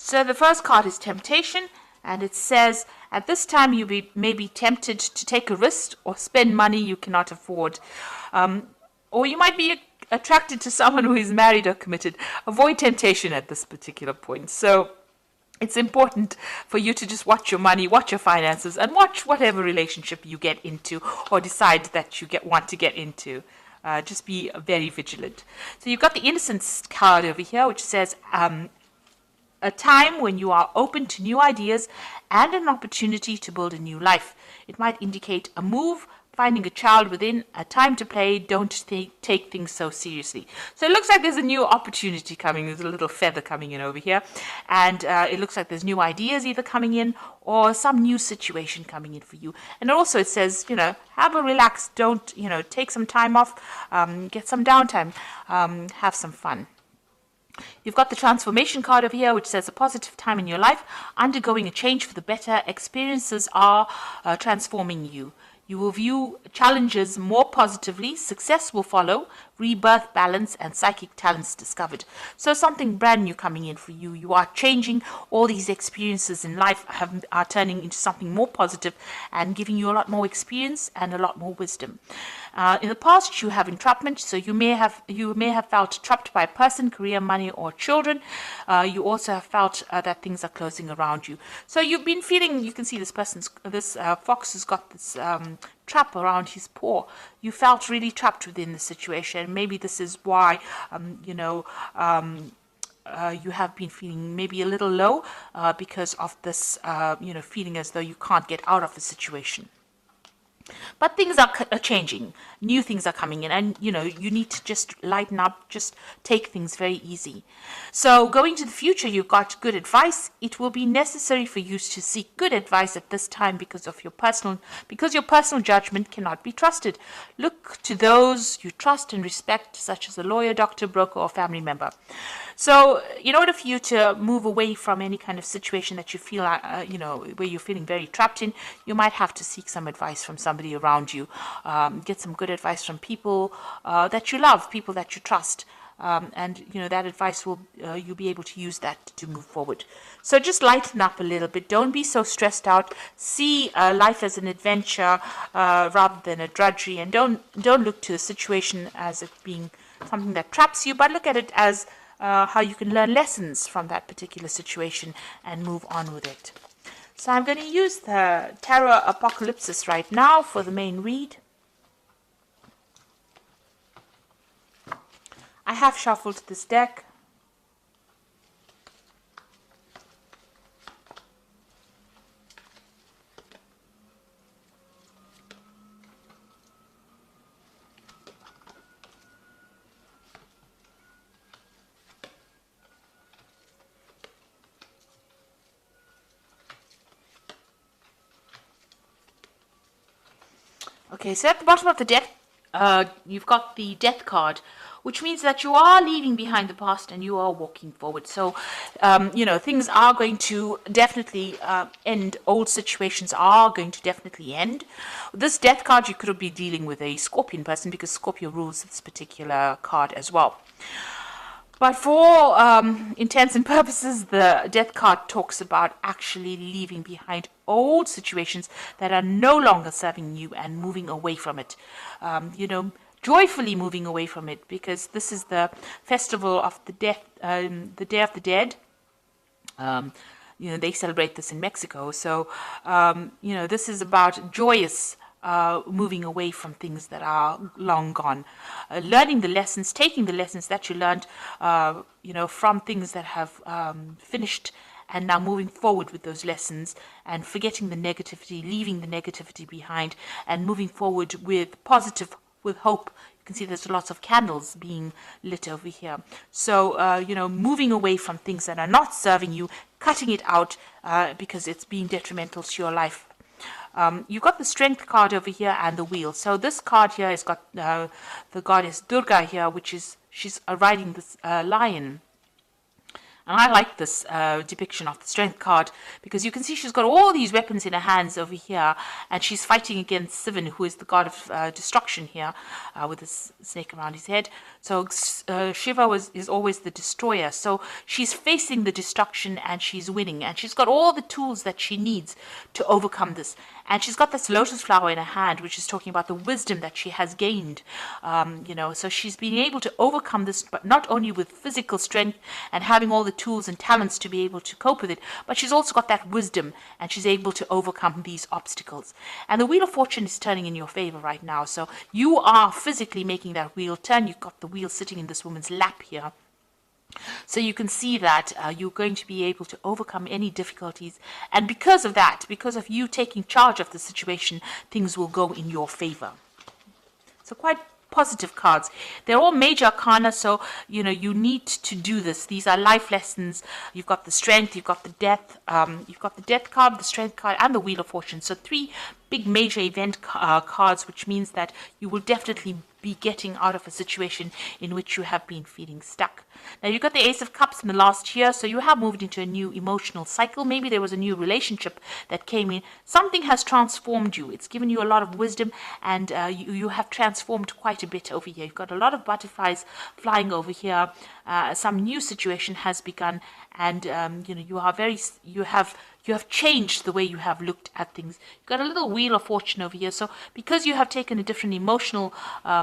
So the first card is temptation, and it says, at this time you may be tempted to take a risk or spend money you cannot afford. Or you might be attracted to someone who is married or committed. Avoid temptation at this particular point. So it's important for you to just watch your money, watch your finances, and watch whatever relationship you get into or decide that you want to get into. Just be very vigilant. So you've got the innocence card over here, which says a time when you are open to new ideas and an opportunity to build a new life. It might indicate a move, finding a child within, a time to play. Don't take things so seriously. So it looks like there's a new opportunity coming. There's a little feather coming in over here. And it looks like there's new ideas either coming in or some new situation coming in for you. And also it says, have a relax. Don't, take some time off, get some downtime, have some fun. You've got the transformation card over here, which says a positive time in your life, undergoing a change for the better. Experiences are transforming you. You will view challenges more positively. Success will follow. Rebirth, balance, and psychic talents discovered. So something brand new coming in for you. You are changing. All these experiences in life are turning into something more positive and giving you a lot more experience and a lot more wisdom. In the past, you have entrapment, so you may have felt trapped by a person, career, money, or children. You also have felt that things are closing around you. So you've been feeling. You can see this fox has got this trap around his paw. You felt really trapped within the situation. Maybe this is why you have been feeling maybe a little low because of this feeling as though you can't get out of the situation. But things are changing. New things are coming in, and you need to just lighten up, just take things very easy. So going to the future, you've got good advice. It will be necessary for you to seek good advice at this time because your personal judgment cannot be trusted. Look to those you trust and respect, such as a lawyer, doctor, broker, or family member. So in order for you to move away from any kind of situation that you feel where you're feeling very trapped in, you might have to seek some advice from somebody around you. Get some good advice from people that you love, people that you trust. And that advice you'll be able to use that to move forward. So just lighten up a little bit. Don't be so stressed out. See life as an adventure rather than a drudgery, and don't look to the situation as it being something that traps you, but look at it as how you can learn lessons from that particular situation and move on with it. So I'm going to use the Tarot Apocalypsis right now for the main read. I have shuffled this deck. Okay, so at the bottom of the deck, you've got the Death card, which means that you are leaving behind the past and you are walking forward. So, things are going to definitely end. Old situations are going to definitely end. This Death card, you could be dealing with a Scorpion person because Scorpio rules this particular card as well. But for intents and purposes, the Death card talks about actually leaving behind old situations that are no longer serving you and moving away from it. Joyfully moving away from it, because this is the festival of the death, the Day of the Dead. They celebrate this in Mexico. So, this is about joyous moving away from things that are long gone, learning the lessons, taking the lessons that you learned, from things that have finished, and now moving forward with those lessons and forgetting the negativity, leaving the negativity behind, and moving forward with positive, with hope. You can see there's lots of candles being lit over here. So, moving away from things that are not serving you, cutting it out because it's being detrimental to your life. You've got the Strength card over here and the Wheel. So this card here has got the goddess Durga here, she's riding this lion. And I like this depiction of the Strength card, because you can see she's got all these weapons in her hands over here, and she's fighting against Sivan, who is the god of destruction here, with this snake around his head. So Shiva is always the destroyer. So she's facing the destruction and she's winning, and she's got all the tools that she needs to overcome this. And she's got this lotus flower in her hand, which is talking about the wisdom that she has gained. So she's being able to overcome this, but not only with physical strength and having all the tools and talents to be able to cope with it, but she's also got that wisdom, and she's able to overcome these obstacles. And the Wheel of Fortune is turning in your favor right now. So you are physically making that wheel turn. You've got the wheel sitting in this woman's lap here. So you can see that you're going to be able to overcome any difficulties. And because of that, because of you taking charge of the situation, things will go in your favor. So quite positive cards. They're all major arcana, so you need to do this. These are life lessons. You've got the strength, you've got the death, you've got the death card, the strength card, and the Wheel of Fortune. So 3 big major event cards, which means that you will definitely be getting out of a situation in which you have been feeling stuck. Now you've got the Ace of Cups in the last year, so you have moved into a new emotional cycle. Maybe there was a new relationship that came in. Something has transformed you. It's given you a lot of wisdom, and you have transformed quite a bit over here. You've got a lot of butterflies flying over here. Some new situation has begun, and you have changed the way you have looked at things. You've got a little Wheel of Fortune over here. So because you have taken a different emotional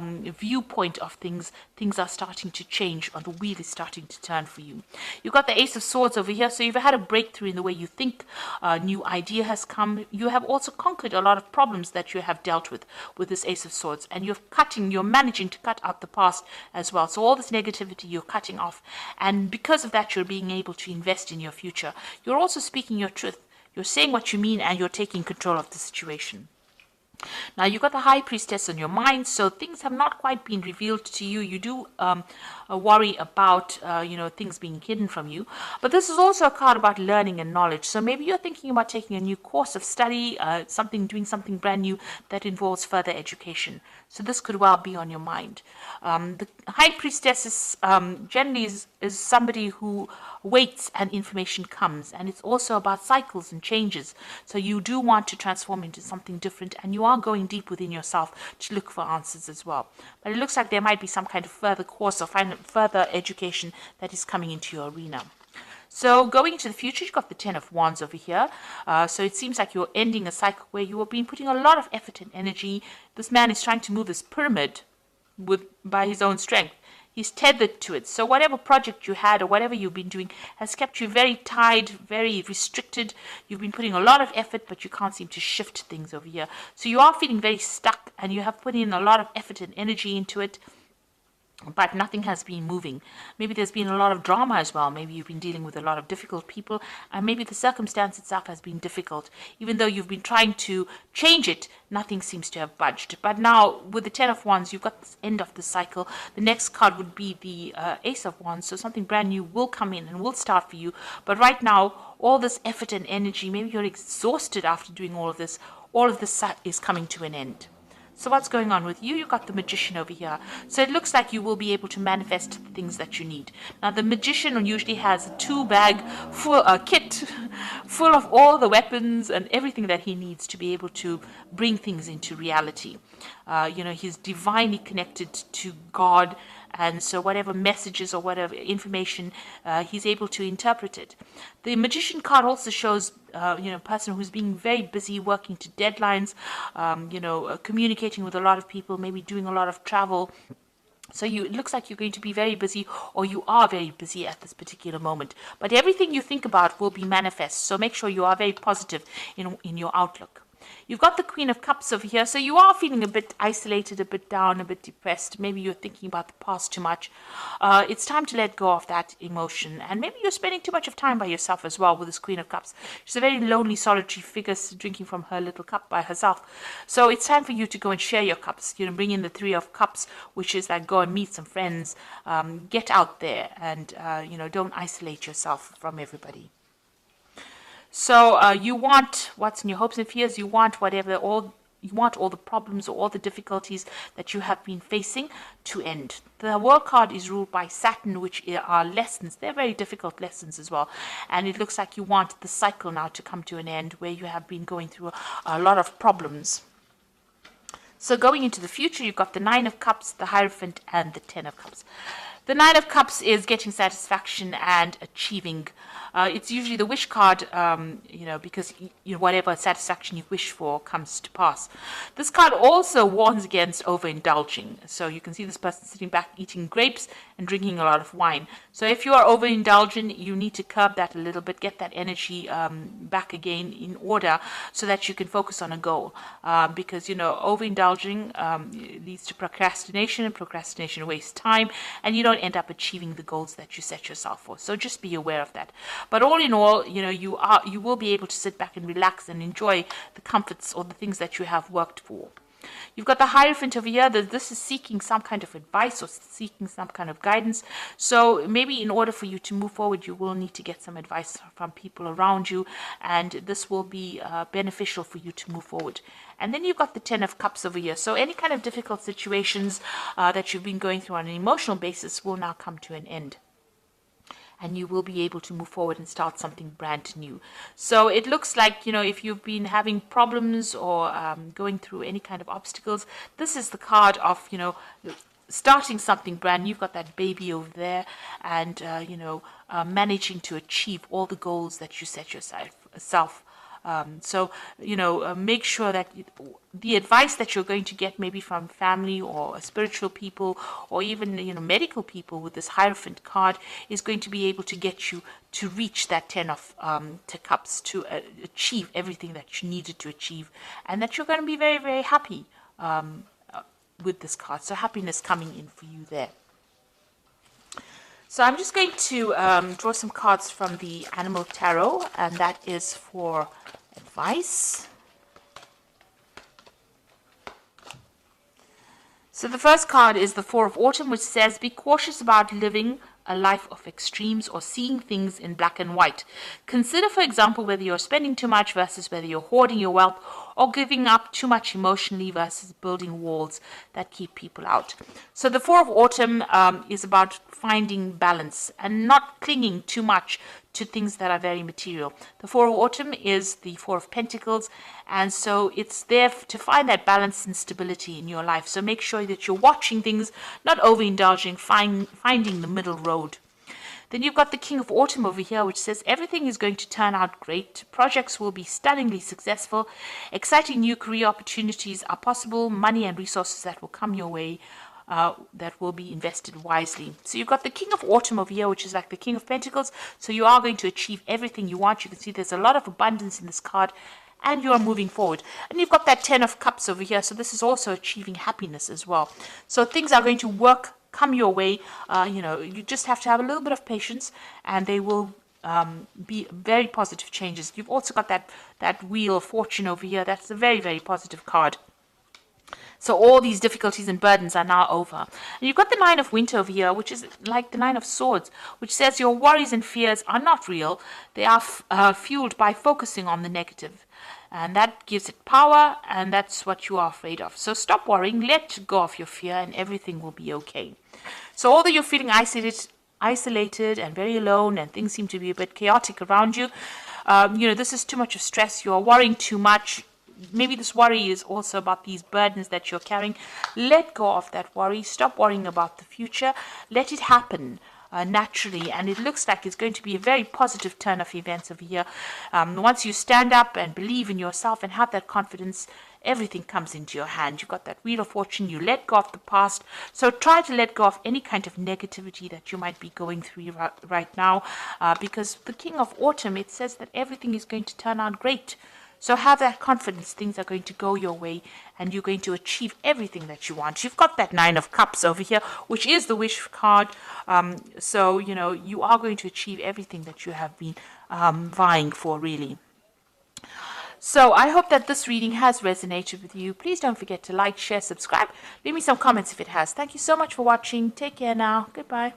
viewpoint of things, things are starting to change, or the wheel is starting to turn for you. You've got the Ace of Swords over here. So you've had a breakthrough in the way you think. A new idea has come. You have also conquered a lot of problems that you have dealt with this Ace of Swords. And you're managing to cut out the past as well. So all this negativity you're cutting off. And because of that, you're being able to invest in your future. You're also speaking your truth. You're saying what you mean, and you're taking control of the situation. Now, you've got the High Priestess on your mind, so things have not quite been revealed to you. You do worry about, things being hidden from you. But this is also a card about learning and knowledge. So maybe you're thinking about taking a new course of study, doing something brand new that involves further education. So this could well be on your mind. The High Priestess is generally is somebody who waits and information comes. And it's also about cycles and changes. So you do want to transform into something different, and you are going deep within yourself to look for answers as well. But it looks like there might be some kind of further course or further education that is coming into your arena. So going into the future, you've got the Ten of Wands over here. So it seems like you're ending a cycle where you have been putting a lot of effort and energy. This man is trying to move this pyramid by his own strength. He's tethered to it. So whatever project you had or whatever you've been doing has kept you very tied, very restricted. You've been putting a lot of effort, but you can't seem to shift things over here. So you are feeling very stuck, and you have put in a lot of effort and energy into it, but nothing has been moving. Maybe there's been a lot of drama as well. Maybe you've been dealing with a lot of difficult people, and maybe the circumstance itself has been difficult. Even though you've been trying to change it, nothing seems to have budged. But now, with the Ten of Wands, you've got this end of the cycle. The next card would be the Ace of Wands, so something brand new will come in and will start for you. But right now, all this effort and energy, maybe you're exhausted after doing all of this is coming to an end. So what's going on with you? You've got the Magician over here. So it looks like you will be able to manifest the things that you need. Now, the Magician usually has a 2-bag kit full of all the weapons and everything that he needs to be able to bring things into reality. He's divinely connected to God, and so whatever messages or whatever information, he's able to interpret it. The Magician card also shows, a person who's being very busy, working to deadlines, communicating with a lot of people, maybe doing a lot of travel. So it looks like you're going to be very busy, or you are very busy at this particular moment. But everything you think about will be manifest. So make sure you are very positive in your outlook. You've got the Queen of Cups over here, so you are feeling a bit isolated, a bit down, a bit depressed. Maybe you're thinking about the past too much. It's time to let go of that emotion, and maybe you're spending too much of time by yourself as well with this Queen of Cups. She's a very lonely, solitary figure, drinking from her little cup by herself. So it's time for you to go and share your cups. Bring in the Three of Cups, which is like go and meet some friends, get out there, and don't isolate yourself from everybody. So you want what's in your hopes and fears. You want whatever, all want all the problems or all the difficulties that you have been facing to end. The World card is ruled by Saturn, which are lessons. They're very difficult lessons as well. And it looks like you want the cycle now to come to an end where you have been going through a lot of problems. So going into the future, you've got the Nine of Cups, the Hierophant, and the Ten of Cups. The Nine of Cups is getting satisfaction and achieving. It's usually the wish card, because whatever satisfaction you wish for comes to pass. This card also warns against overindulging. So you can see this person sitting back eating grapes and drinking a lot of wine. So if you are overindulgent, you need to curb that a little bit, get that energy back again in order so that you can focus on a goal. Because, overindulging leads to procrastination, and procrastination wastes time, and you don't end up achieving the goals that you set yourself for. So just be aware of that. But all in all, you will be able to sit back and relax and enjoy the comforts or the things that you have worked for. You've got the Hierophant over here. This is seeking some kind of advice or seeking some kind of guidance. So maybe in order for you to move forward, you will need to get some advice from people around you, and this will be beneficial for you to move forward. And then you've got the Ten of Cups over here. So any kind of difficult situations that you've been going through on an emotional basis will now come to an end. And you will be able to move forward and start something brand new. So it looks like, if you've been having problems or going through any kind of obstacles, this is the card of, starting something brand new. You've got that baby over there and, managing to achieve all the goals that you set yourself. Make sure that the advice that you're going to get maybe from family or spiritual people or even, medical people with this Hierophant card is going to be able to get you to reach that Ten of Cups, to achieve everything that you needed to achieve, and that you're going to be very, very happy with this card. So happiness coming in for you there. So I'm just going to draw some cards from the Animal Tarot, and that is for advice. So the first card is the Four of Autumn, which says, be cautious about living a life of extremes or seeing things in black and white. Consider, for example, whether you're spending too much versus whether you're hoarding your wealth, or giving up too much emotionally versus building walls that keep people out. So the Four of Autumn is about finding balance and not clinging too much to things that are very material. The Four of Autumn is the Four of Pentacles, and so it's there to find that balance and stability in your life. So make sure that you're watching things, not overindulging, finding the middle road. Then you've got the King of Autumn over here, which says everything is going to turn out great. Projects will be stunningly successful. Exciting new career opportunities are possible. Money and resources that will come your way that will be invested wisely. So you've got the King of Autumn over here, which is like the King of Pentacles. So you are going to achieve everything you want. You can see there's a lot of abundance in this card, and you are moving forward. And you've got that Ten of Cups over here. So this is also achieving happiness as well. So things are going to come your way. You just have to have a little bit of patience, and they will be very positive changes. You've also got that Wheel of Fortune over here. That's a very, very positive card. So all these difficulties and burdens are now over. And you've got the Nine of Winter over here, which is like the Nine of Swords, which says your worries and fears are not real. They are fueled by focusing on the negative. And that gives it power, and that's what you are afraid of. So stop worrying, let go of your fear, and everything will be okay. So although you're feeling isolated and very alone, and things seem to be a bit chaotic around you, this is too much of stress. You're worrying too much. Maybe this worry is also about these burdens that you're carrying. Let go of that worry. Stop worrying about the future. Let it happen naturally, and it looks like it's going to be a very positive turn of events over here. Once you stand up and believe in yourself and have that confidence, everything comes into your hand. You've got that Wheel of Fortune. You let go of the past. So try to let go of any kind of negativity that you might be going through right now, because the King of Autumn, it says that everything is going to turn out great. So have that confidence. Things are going to go your way, and you're going to achieve everything that you want. You've got that Nine of Cups over here, which is the wish card. So, you are going to achieve everything that you have been vying for, really. So I hope that this reading has resonated with you. Please don't forget to like, share, subscribe. Leave me some comments if it has. Thank you so much for watching. Take care now. Goodbye.